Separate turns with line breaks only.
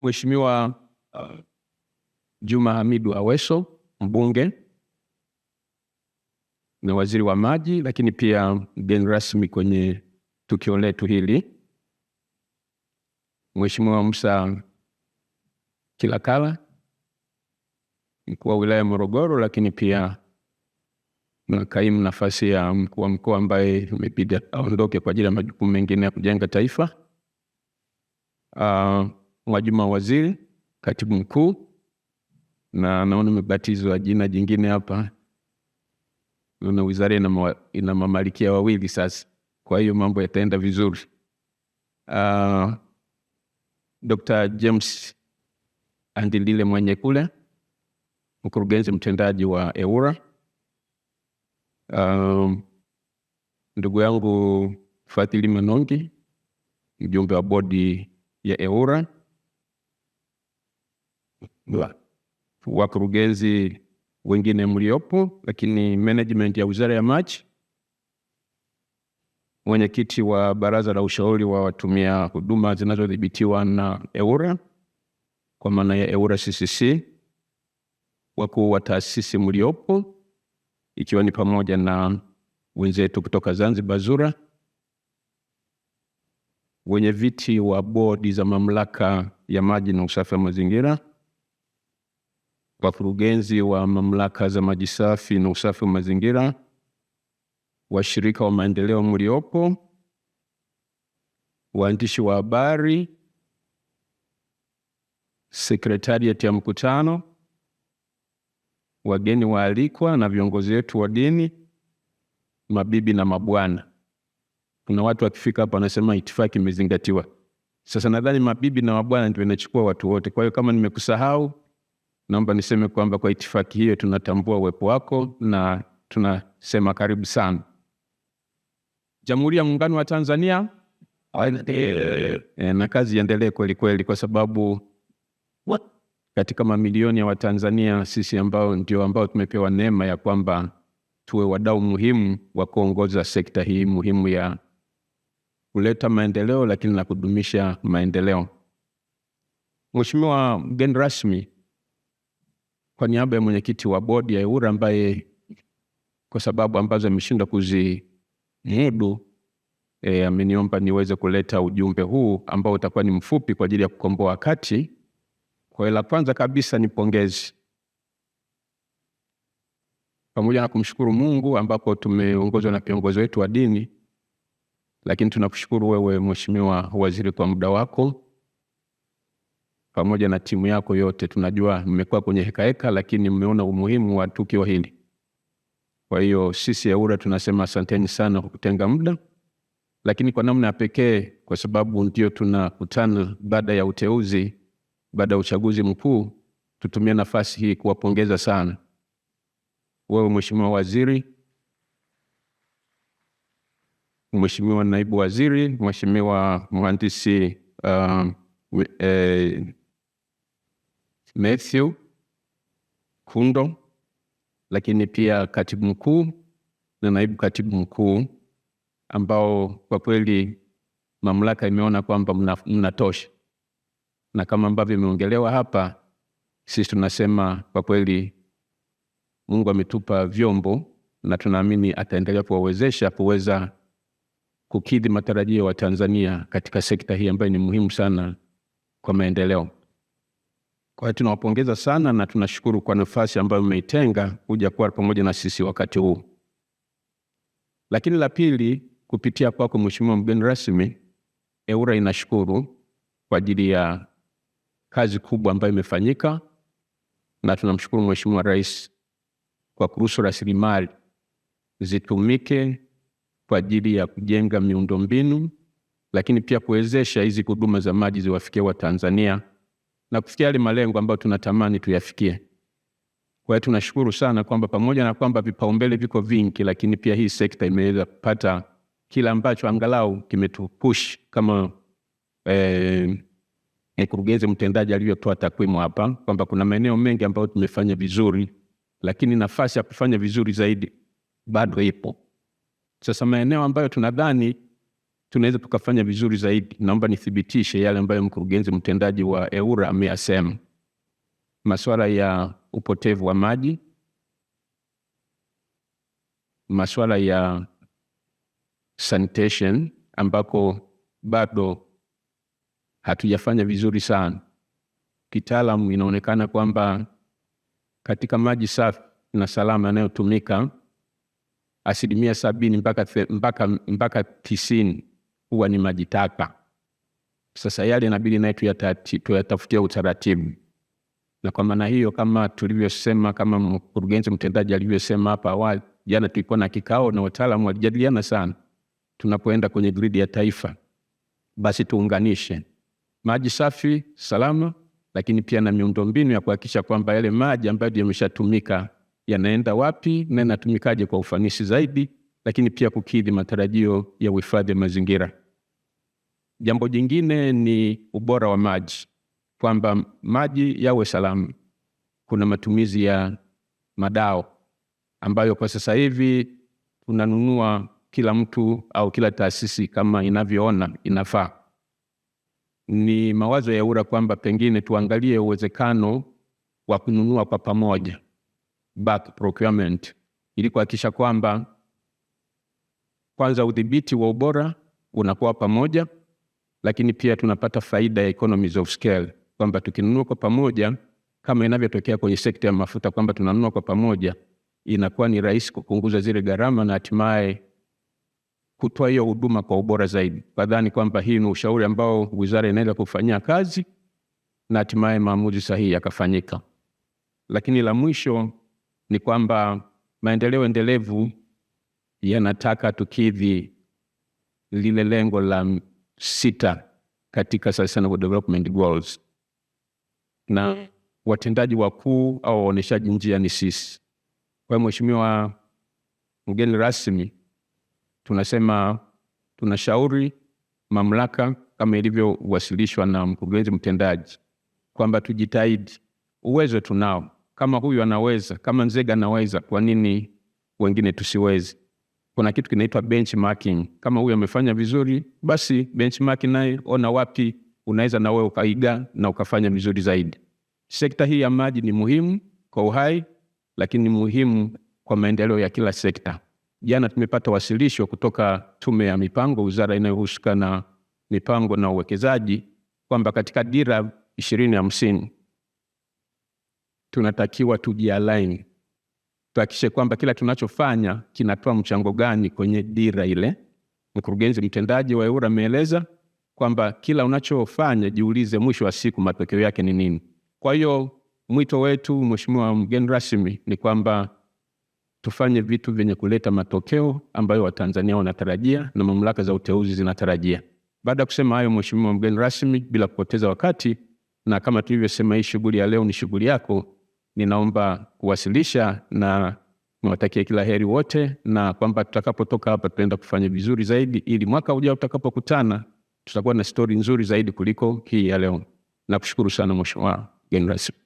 Mheshimiwa Juma Hamidu Aweso, mbunge na waziri wa maji, lakini pia mgeni rasmi kwenye tukio letu hili, Mheshimiwa Musa Kilakala, mkuu wa wilaya Morogoro, lakini pia na kaimu nafasi ya mkuu wa mkoa ambaye imebidi aondoke kwa ajili ya majukumu mengine ya kujenga taifa, Mwajuma waziri, katibu mkuu, na naona nimebatizwa jina jingine hapa. Naona wizara ina mamalikia wawili sasa, kwa hiyo mambo yataenda vizuri. Dr. James Andilile Mwanyekule, mkurugenzi mtendaji wa EWURA. Ndugu yangu Fadhili Manongi, mjumbe wa bodi ya EWURA. Wakurugenzi wengine mliopo, lakini management ya wizara ya maji, mwenyekiti wa baraza la ushauri wa watumia huduma zinazodhibitiwa na EWURA kwa maana ya EWURA CCC, wakuu wa taasisi mliopo ikiwa ni pamoja na wenzetu kutoka Zanzibar ZURA, wenye viti wa bodi za mamlaka ya maji na usafi wa mazingira, wakurugenzi wa mamlaka za maji safi na usafi wa mazingira, washirika wa maendeleo mliopo, waandishi wa habari, sekretariati ya mkutano, wageni waalikwa na viongozi wetu wa dini, mabibi na mabwana. Kuna watu wakifika hapa wanasema itifaki imezingatiwa. Sasa nadhani mabibi na mabwana ndio inachukua watu wote. Kwa hiyo kama nimekusahau, naomba niseme kwamba kwa itifaki hiyo tunatambua uwepo wako na tunasema karibu sana. Jamhuri ya Muungano wa Tanzania, na kazi iendelee kweli kweli, kwa sababu katika mamilioni ya Watanzania sisi ambao tumepewa neema ya kwamba tuwe wadau muhimu wa kuongoza sekta hii muhimu ya kuleta maendeleo lakini na kudumisha maendeleo. Mheshimiwa mgeni rasmi, kwa niaba ya mwenyekiti wa bodi ya EWURA ambaye kwa sababu ambazo ameshindwa kuzimudu, ameniomba niweze kuleta ujumbe huu ambao utakuwa ni mfupi kwa ajili ya kukomboa wakati. Kwa hiyo la kwanza kabisa ni pongezi, pamoja na kumshukuru Mungu ambapo tumeongozwa na viongozi wetu wa dini, lakini tunakushukuru wewe Mheshimiwa Waziri kwa muda wako pamoja na timu yako yote. Tunajua mmekuwa kwenye heka lakini mmeona umuhimu wa tukio hili. Kwa hiyo sisi EWURA tunasema asanteni sana kwa kutenga muda, lakini kwa namna ya pekee kwa sababu ndio tunakutana baada ya uteuzi, baada ya uchaguzi mkuu, tutumie nafasi hii kuwapongeza sana wewe Mheshimiwa Waziri, Mheshimiwa Naibu Waziri, Mheshimiwa Mhandisi Matthew Kundo, lakini pia Katibu Mkuu na Naibu Katibu Mkuu ambao kwa kweli mamlaka imeona kwamba mnatosha. Na kama ambavyo imeongelewa hapa, sisi tunasema kwa kweli Mungu ametupa vyombo na tunaamini ataendelea kuwawezesha kuweza kukidhi matarajio wa Tanzania katika sekta hii ambayo ni muhimu sana kwa maendeleo. Kwa hiyo tunawapongeza sana na tunashukuru kwa nafasi ambayo mmeitenga kuja kuwa pamoja na sisi wakati huu. Lakini la pili, kupitia kwako Mheshimiwa mgeni rasmi, EWURA inashukuru kwa ajili ya kazi kubwa ambayo imefanyika, na tunamshukuru Mheshimiwa Rais kwa kuruhusu rasilimali zitumike kwa ajili ya kujenga miundombinu, lakini pia kuwezesha hizi huduma za maji ziwafikie Watanzania na kufikia yale malengo ambayo tunatamani tuyafikie. Kwa hiyo tunashukuru sana kwamba pamoja na kwamba vipaumbele viko vingi, lakini pia hii sekta imeweza kupata kila ambacho angalau kimetupush kama mkurugenzi mtendaji alivyotoa takwimu hapa kwamba kuna maeneo mengi ambayo tumefanya vizuri, lakini nafasi ya kufanya vizuri zaidi bado ipo. Sasa maeneo ambayo tunadhani tunaweza tukafanya vizuri zaidi. Naomba nithibitishe yale ambayo mkurugenzi mtendaji wa EWURA ameyasema. Masuala ya upotevu wa maji, masuala ya sanitation ambako bado hatujafanya vizuri sana. Kitaalamu inaonekana kwamba katika maji safi na salama yanayotumika 70% mpaka 90% huwa ni maji taka. Sasa yale inabidi nayo tuyatafutia utaratibu. Na kwa maana hiyo, kama tulivyosema, kama mkurugenzi mtendaji alivyosema hapa awali, jana tulikuwa na kikao na wataalamu walijadiliana sana. Tunapoenda kwenye gridi ya taifa, basi tuunganishe maji safi, salama, lakini pia na miundombinu ya kuhakikisha kwamba yale maji ambayo yameshatumika yanaenda wapi na yanatumikaje kwa ufanisi zaidi, lakini pia kukidhi matarajio ya uhifadhi wa mazingira. Jambo jingine ni ubora wa maji, kwamba maji yawe salama. Kuna matumizi ya madawa ambayo kwa sasa hivi tunanunua, kila mtu au kila taasisi kama inavyoona inafaa. Ni mawazo ya EWURA kwamba pengine tuangalie uwezekano wa kununua kwa pamoja, bulk procurement, ili kuhakikisha kwamba kwanza udhibiti wa ubora unakuwa pamoja, lakini pia tunapata faida ya economies of scale, kwamba tukinunua kwa pamoja kama inavyotokea kwenye sekta ya mafuta, kwamba tunanunua kwa pamoja, inakuwa ni rahisi kupunguza zile gharama na hatimaye kutoa hiyo huduma kwa ubora zaidi. Nadhani kwamba hii ni ushauri ambao wizara inaweza kufanyia kazi na hatimaye maamuzi sahihi yakafanyika. Lakini la mwisho ni kwamba maendeleo endelevu yanataka tukidhi lile lengo la 6 katika Sustainable Development Goals, na watendaji wakuu au waoneshaji njia ni sisi. Kwa hiyo Mheshimiwa mgeni rasmi, tunasema tunashauri mamlaka kama ilivyowasilishwa na mkurugenzi mtendaji kwamba tujitahidi, uwezo tunao. Kama huyu anaweza, kama Nzega anaweza, kwa nini wengine tusiwezi? Kuna kitu kinaitwa benchmarking. Kama huyu amefanya vizuri, basi benchmarking naye, ona wapi unaweza na wewe ukaiga na ukafanya vizuri zaidi. Sekta hii ya maji ni muhimu kwa uhai, lakini ni muhimu kwa maendeleo ya kila sekta. Jana tumepata wasilisho kutoka Tume ya Mipango, wizara inayohusika na mipango na uwekezaji, kwamba katika dira 2050 tunatakiwa tujialign, tuhakikishe kwamba kila tunachofanya kinatoa mchango gani kwenye dira ile. Mkurugenzi mtendaji wa EWURA ameeleza kwamba kila unachofanya jiulize mwisho wa siku matokeo yake ni nini. Kwa hiyo mwito wetu, Mheshimiwa mgeni rasmi, ni kwamba tufanye vitu vyenye kuleta matokeo ambayo Watanzania wanatarajia na mamlaka za uteuzi zinatarajia. Baada ya kusema hayo, Mheshimiwa mgeni rasmi, bila kupoteza wakati, na kama tulivyosema hii shughuli ya leo ni shughuli yako, ninaomba kuwasilisha na niwatakie kila heri wote, na kwamba tutakapotoka hapa tutaenda kufanya vizuri zaidi, ili mwaka ujao tutakapokutana tutakuwa na story nzuri zaidi kuliko hii ya leo. Nakushukuru sana Mheshimiwa mgeni rasmi.